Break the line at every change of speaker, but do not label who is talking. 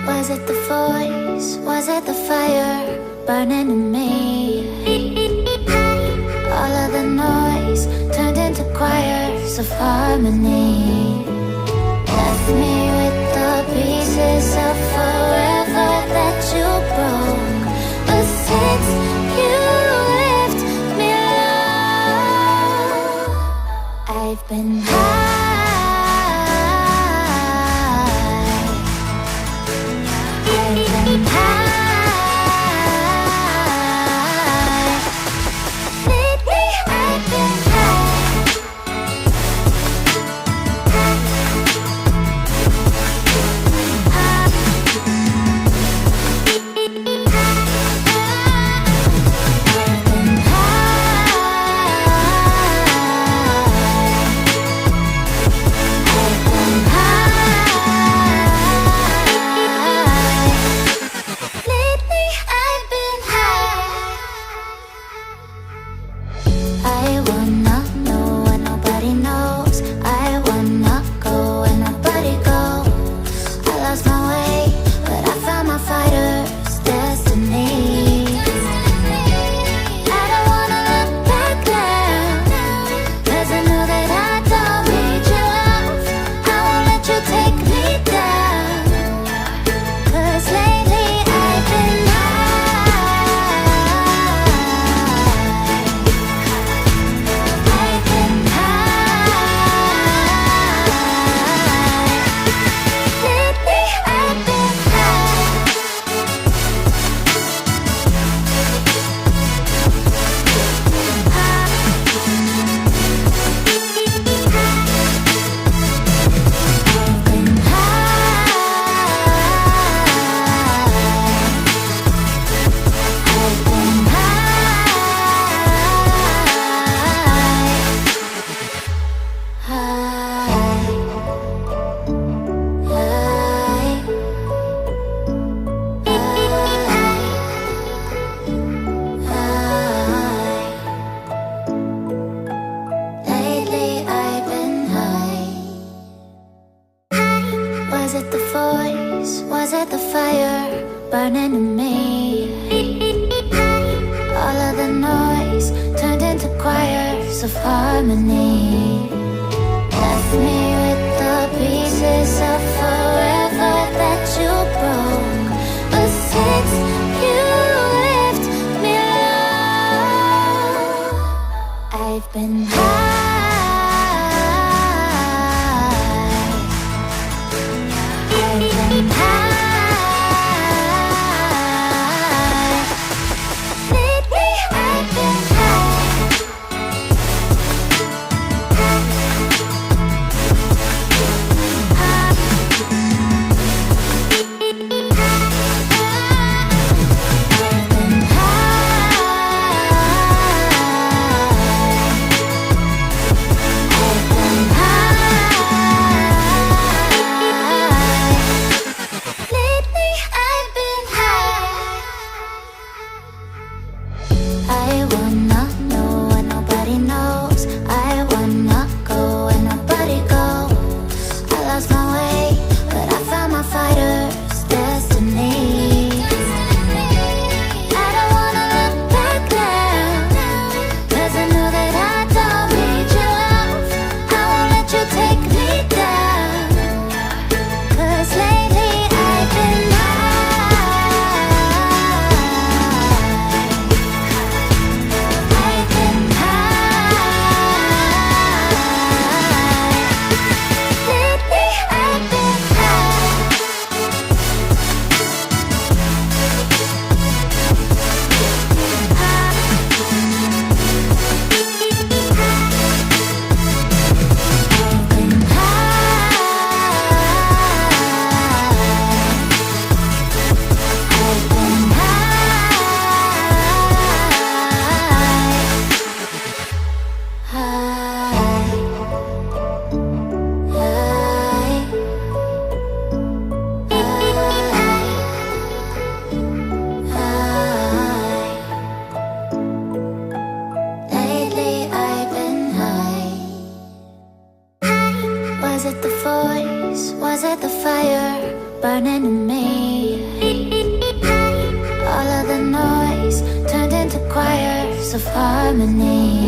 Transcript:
Was it the voice? Was it the fire burning in me? All of the noise turned into choirs of harmony. Left me with the pieces of forever that you broke. But since you left me alone, I've been high. Was it the voice? Was it the fire burning in me? All of the noise turned into choirs of harmony. Left me with the pieces of forever that you broke. But since you left me alone, I've been high. into me. All of the noise turned into choirs of harmony.